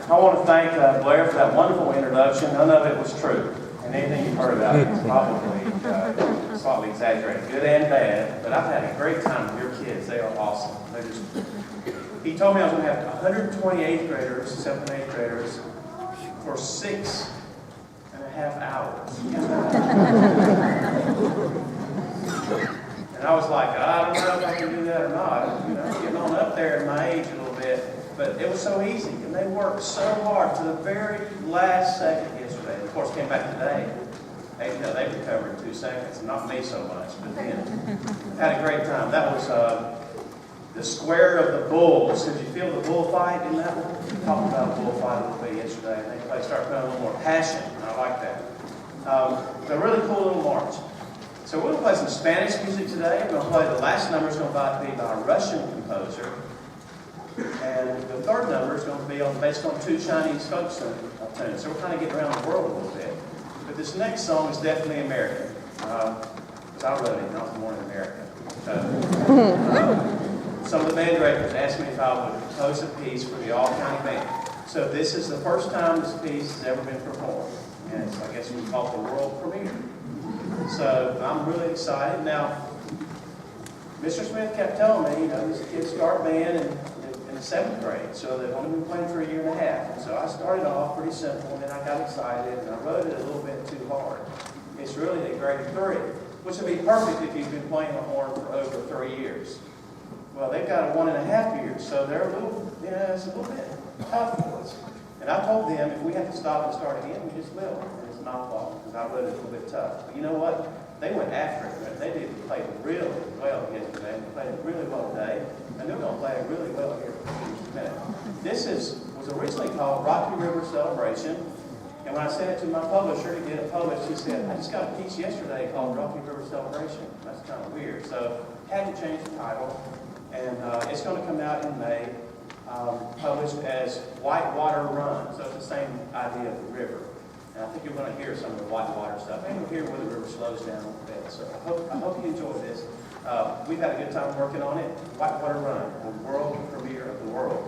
I want to thank Blair for that wonderful introduction. None of it was true. And anything you've heard about it is probably slightly exaggerated, good and bad. But I've had a great time with your kids. They are awesome. He told me I was going to have 120 8th graders, 7th and 8th graders, for 6.5 hours. And I was like, I don't know if I can do that or not. You know, getting on up there in my age a little bit. But it was so easy, and they worked so hard to the very last second yesterday. Of course, came back today. They recovered in 2 seconds, not me so much, but then. Had a great time. That was the square of the bulls. Did you feel the bullfight in that one? We talked about the bullfight a little bit yesterday. I think they started putting a little more passion. I like that. A really cool little march. So we're going to play some Spanish music today. We're going to play the last number is going to be by a Russian composer. And the third number is going to be based on 2 Chinese folk tunes. So we're kind of getting around the world a little bit. But this next song is definitely American. Because I wrote it, and I was born in America. Some of the band directors asked me if I would compose a piece for the all-county band. So this is the first time this piece has ever been performed. And it's, I guess we call it the world premiere. So I'm really excited. Now, Mr. Smith kept telling me, these kids start band in the 7th grade, so they've only been playing for a year and a half. And so I started off pretty simple, and then I got excited, and I wrote it a little bit too hard. It's really a grade 3, which would be perfect if you've been playing the horn for over 3 years. Well, they've got a 1.5 years, so they're a little, it's a little bit tough for us. And I told them if we have to stop and start again, we just will. And it's my fault, because I wrote it a little bit tough. But you know what? They went after it. They did play really well yesterday. They played it really well today. And they're going to play it really well here in just a minute. This was originally called Rocky River Celebration. And when I sent it to my publisher to get it published, he said, I just got a piece yesterday called Rocky River Celebration. That's kind of weird. So I had to change the title. And it's going to come out in May, published as Whitewater Run. So it's the same idea of the river. And I think you're going to hear some of the Whitewater stuff. And you'll hear where the river slows down a little bit. So I hope you enjoy this. We've had a good time working on it. Whitewater Run, the world premiere of the world.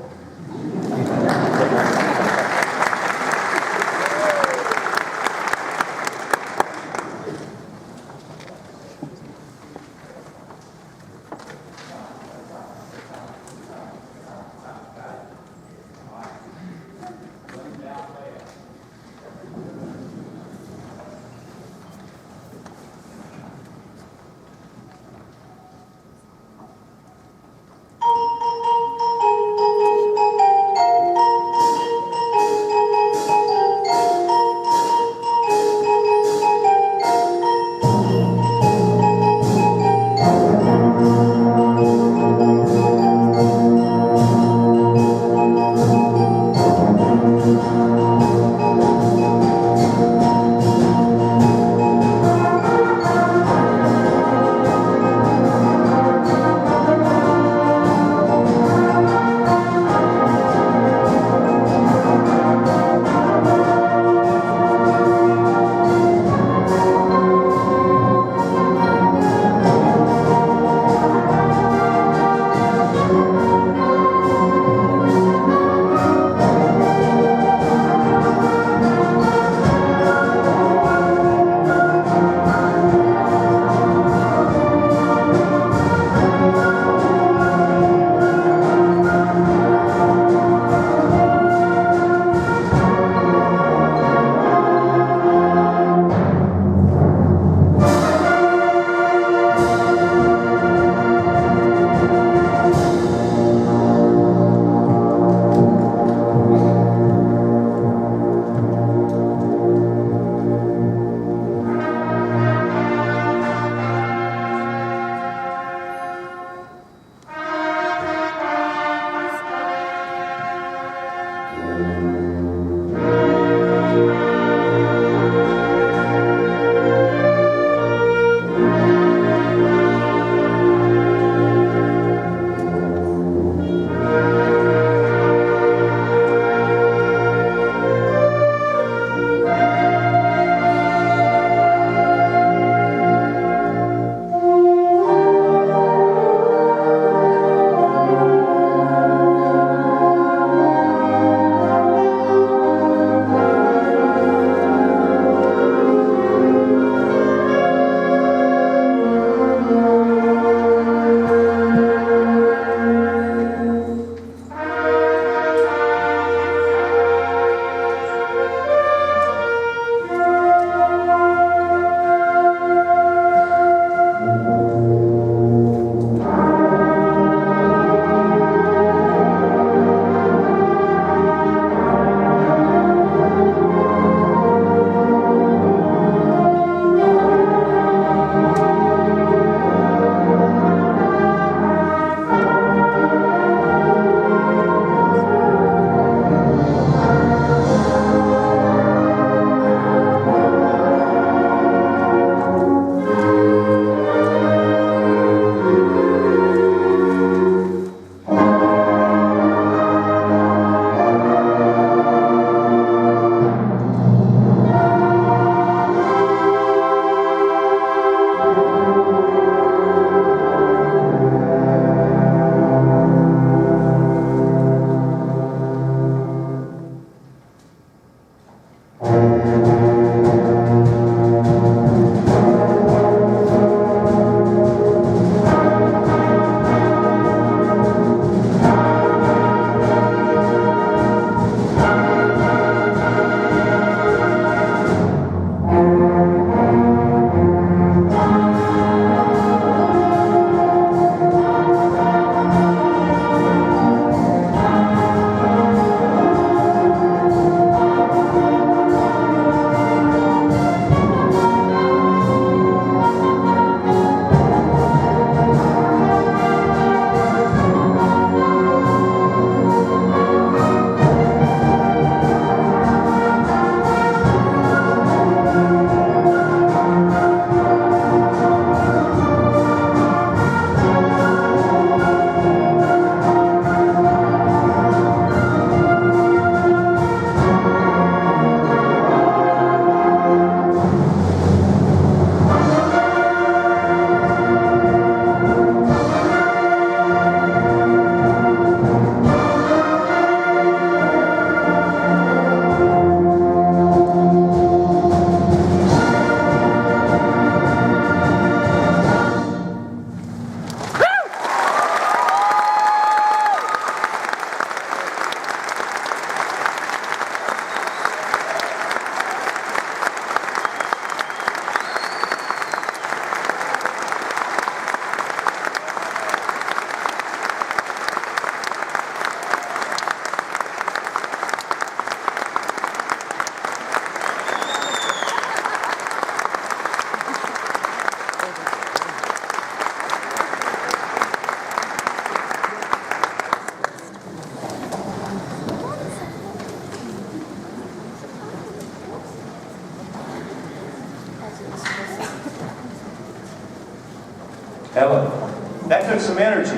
That took some energy.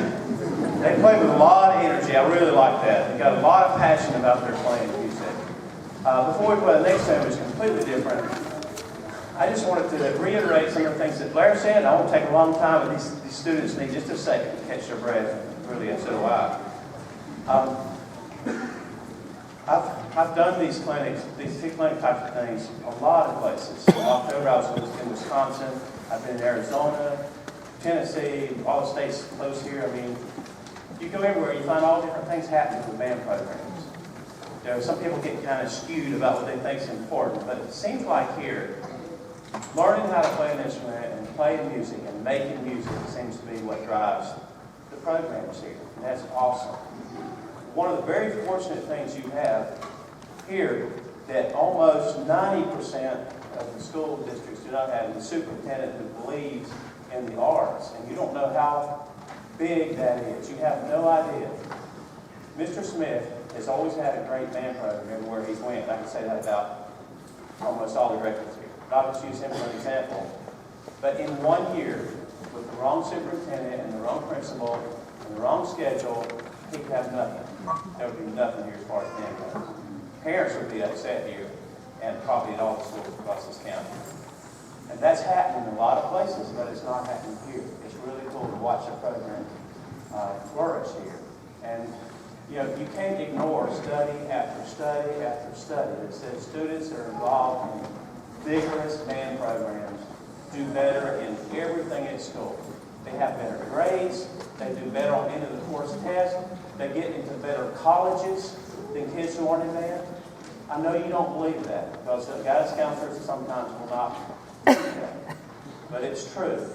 They played with a lot of energy. I really like that. They got a lot of passion about their playing music. Before we play the next time, which is completely different, I just wanted to reiterate some of the things that Blair said. I won't take a long time, but these students need just a second to catch their breath. Really, and so do I. I've done these clinics, these clinic types of things, a lot of places. In October, I was in Wisconsin. I've been in Arizona, Tennessee, all the states close here. I mean, you go everywhere, you find all different things happening with band programs. You know, some people get kind of skewed about what they think is important, but it seems like here, learning how to play an instrument and playing music and making music seems to be what drives the programs here. And that's awesome. One of the very fortunate things you have here that almost 90% of the school districts do not have is a superintendent who believes in the arts. And you don't know how big that is. You have no idea. Mr. Smith has always had a great band program everywhere he's went. I can say that about almost all the directors here. Not to use him as an example. But in 1 year, with the wrong superintendent and the wrong principal and the wrong schedule, he could have nothing. There would be nothing here as far as band goes. Parents would be upset here, and probably at all the schools across this county. And that's happening in a lot of places, but it's not happening here. It's really cool to watch the program flourish here. And you know, you can't ignore study after study after study that says students that are involved in vigorous band programs do better in everything at school. They have better grades. They do better on end of the course test. They get into better colleges than kids who aren't in band. I know you don't believe that because the guidance counselors sometimes will not believe that. But it's true.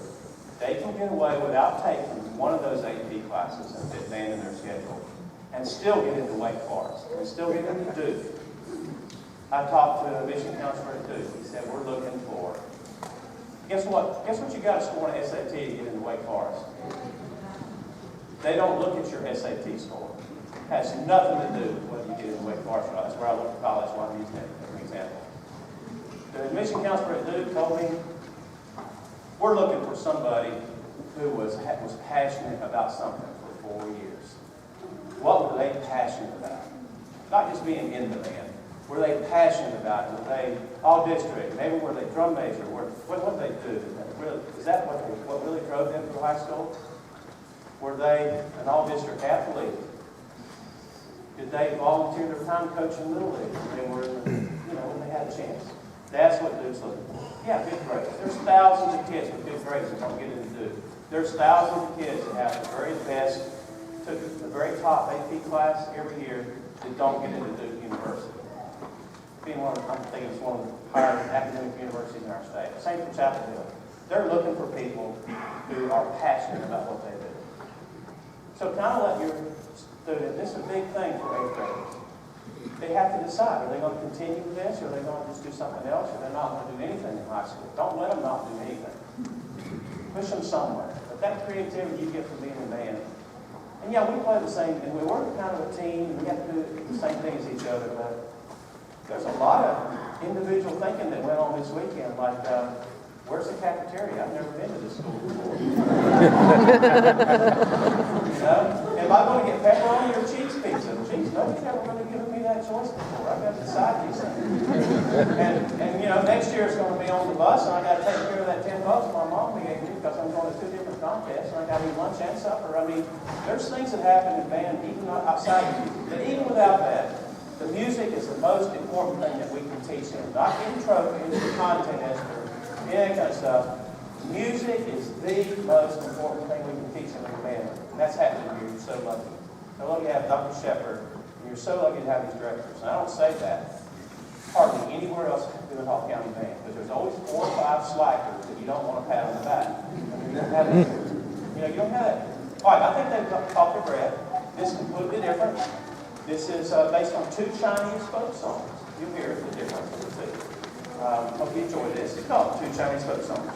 They can get away without taking one of those AP classes and fit band in their schedule and still get into Wake Forest and still get into Duke. I talked to a mission counselor at Duke. He said, we're looking for, guess what? Guess what you got to score on SAT to get into Wake Forest? They don't look at your SAT score. It has nothing to do with whether you get into Wake Forest or not. That's where I went to college, why I'm using it as an example. The admission counselor at Duke told me, we're looking for somebody who was passionate about something for 4 years. What were they passionate about? Not just being in the band. Were they passionate about it? Were they all district? Maybe were they drum major? What did they do? Is that what really drove them through high school? Were they an all-district athlete? Did they volunteer their time coaching Little League when they were, when they had a chance? That's what Duke's looking for. Yeah, good grades. There's thousands of kids with good grades that don't get into Duke. There's thousands of kids that have the very best, took the very top AP class every year that don't get into Duke University. I'm thinking it's one of the higher academic universities in our state. Same for Chapel Hill. They're looking for people who are passionate about what they do. So kind of let your student, this is a big thing for 8th graders. They have to decide, are they going to continue with this, or are they going to just do something else, or they're not going to do anything in high school. Don't let them not do anything. Push them somewhere. But that creativity you get from being a band. And yeah, we play the same, and we work kind of a team, and we have to do the same thing as each other, but there's a lot of individual thinking that went on this weekend, like, where's the cafeteria? I've never been to this school before. Am I going to get pepperoni or cheese pizza? Geez, nobody's ever really given me that choice before. I've got to decide these things. And next year it's going to be on the bus, and I got to take care of that $10 my mom gave me because I'm going to 2 different contests, and I got to eat lunch and supper. I mean, there's things that happen in band, even outside of music, but even without that, the music is the most important thing that we can teach them. Not getting trophies or contest or any kind of stuff. Music is the most important thing we can teach them in the band. And that's happening here. You're so lucky. So lucky to have Dr. Shepard, and you're so lucky to have these directors. And I don't say that hardly anywhere else in the Hall County Band, because there's always 4 or 5 slackers that you don't want to pat on the back. You don't have that. You don't have that. All right, I think they've caught their breath. This is completely different. This is based on 2 Chinese folk songs. You'll hear the difference. Let's see. Hope you enjoy this. It's called 2 Chinese folk songs.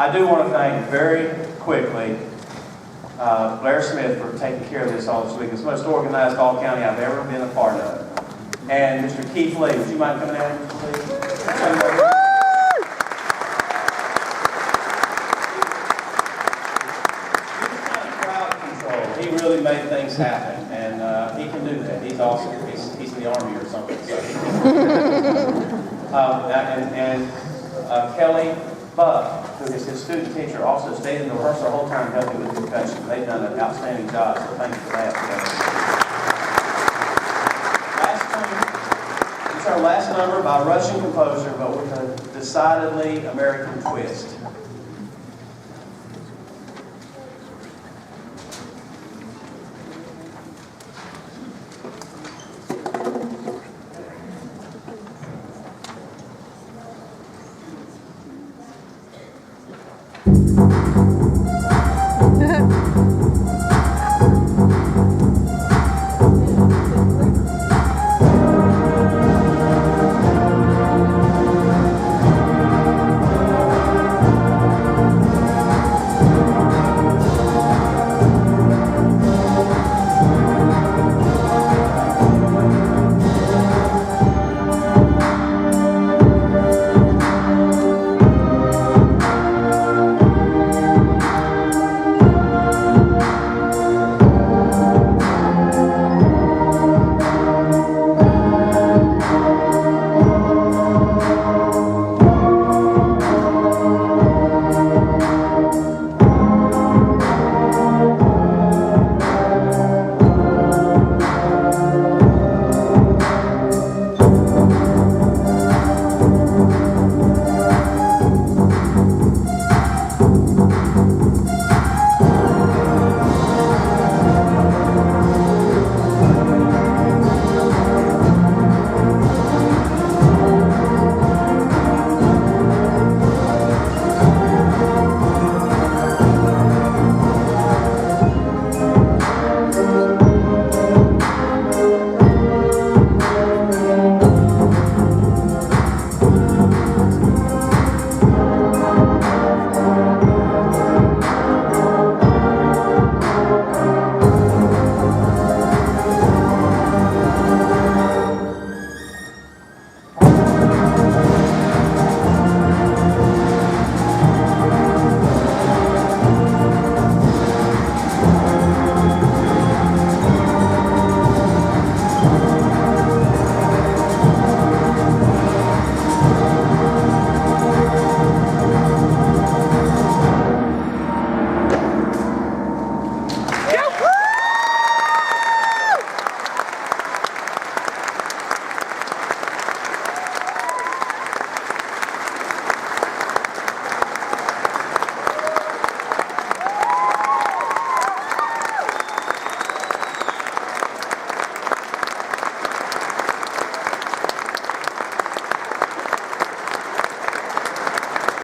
I do want to thank very quickly Blair Smith for taking care of this all this week. It's the most organized all county I've ever been a part of. And Mr. Keith Lee, would you mind coming out, please? He really made things happen, and he can do that. He's awesome. He's in the Army or something. So. Kelly Buck, who is his student teacher, also stayed in the rehearsal the whole time helping with the percussion. They've done an outstanding job, so thank you for that. It's our last number by Russian composer, but with a decidedly American twist.